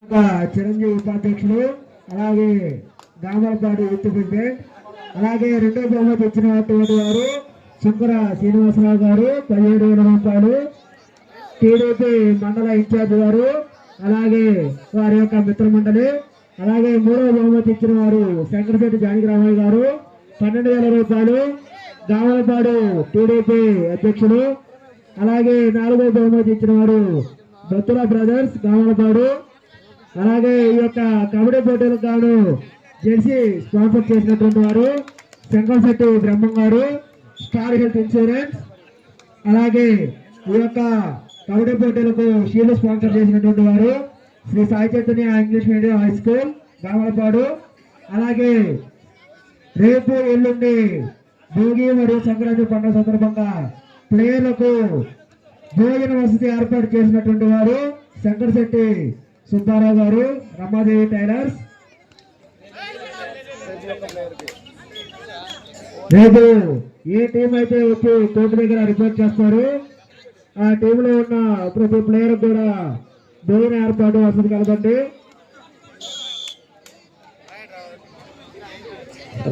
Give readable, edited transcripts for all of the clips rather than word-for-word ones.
చిరంజీవి ఉపాధ్యక్షులు, అలాగే దామలపాడు youth president, అలాగే రెండో బహుమతి ఇచ్చినటువంటి వారు శుక్ర శ్రీనివాసరావు గారు 17,000 రూపాయలు, టీడీపీ మండల ఇన్ఛార్జ్ గారు, అలాగే వారి యొక్క మిత్ర మండలి. అలాగే మూడవ బహుమతి ఇచ్చిన వారు శంకరశెట్టి జానకిరామయ్య గారు 12,000 రూపాయలు, దామలపాడు టీడీపీ అధ్యక్షులు. అలాగే నాలుగో బహుమతి ఇచ్చిన వారు బత్తుల బ్రదర్స్ దామలపాడు. అలాగే ఈ యొక్క కబడ్డీ పోటీలకు గాను జెర్సీ స్పాన్సర్ చేసినటువంటి వారు శంకరశెట్టి బ్రహ్మం గారు, స్టార్ హెల్త్ ఇన్సూరెన్స్. అలాగే ఈ యొక్క కబడ్డీ పోటీలకు షీల్డ్ స్పాన్సర్ చేసినటువంటి వారు Sri Sai Chaitanya English medium high school Damalapadu. అలాగే రేపు ఎల్లుండి భోగి మరియు సంక్రాంతి పండుగ సందర్భంగా ప్లేయర్లకు భోజన వసతి ఏర్పాటు చేసినటువంటి వారు శంకరశెట్టి సుబ్బారావు గారు, రమాదేవి టైలర్స్. రేపు ఏ టీం అయితే వచ్చి కోర్టు దగ్గర రిపోర్ట్ చేస్తారు ఆ టీంలో ఉన్న ప్రతి ప్లేయర్ కూడా భోజన ఏర్పాటు వసతి కలదండి.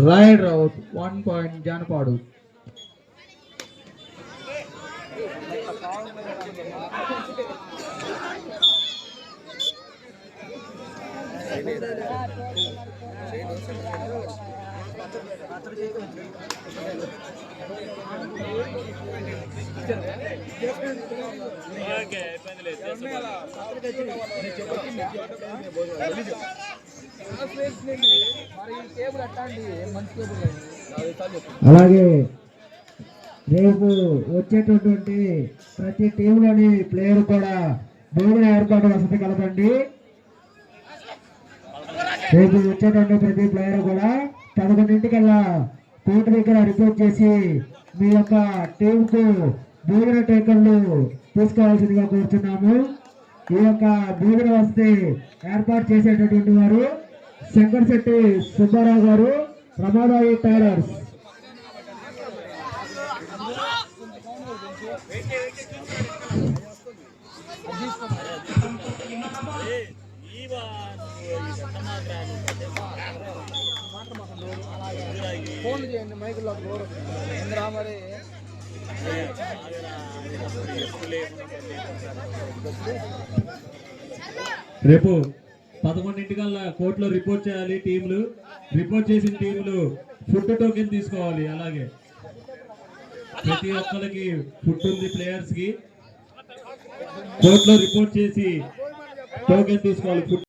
Raid out 1 point Janapadu. అలాగే రేపు వచ్చేటటువంటి ప్రతి టీంలోని ప్లేయర్ కూడా భోజన ఏర్పాటు వసతి కలదండి. రేపు వచ్చేటటువంటి ప్రతి ప్లేయర్ కూడా 11:00కల్లా కోర్టు దగ్గర రిపోర్ట్ చేసి మీ యొక్క టీంకు భోజన టేకర్లు తీసుకోవాల్సిందిగా కోరుతున్నాము. ఈ యొక్క భోజన వసతి ఏర్పాటు చేసేటటువంటి వారు శంకరశెట్టి సుబ్బారావు గారు, రమాదేవి టైలర్స్. ఫోన్ చేయండి మైకుల్లో మరి. రేపు 11:00కల్లా కోర్టులో రిపోర్ట్ చేయాలి. టీంలు రిపోర్ట్ చేసిన టీంలు ఫుడ్ టోకెన్ తీసుకోవాలి. అలాగే ప్రతి ఒక్కరికి ఫుడ్ ఉంది ప్లేయర్స్ కి. కోర్టులో రిపోర్ట్ చేసి టోకెన్ తీసుకోవాలి.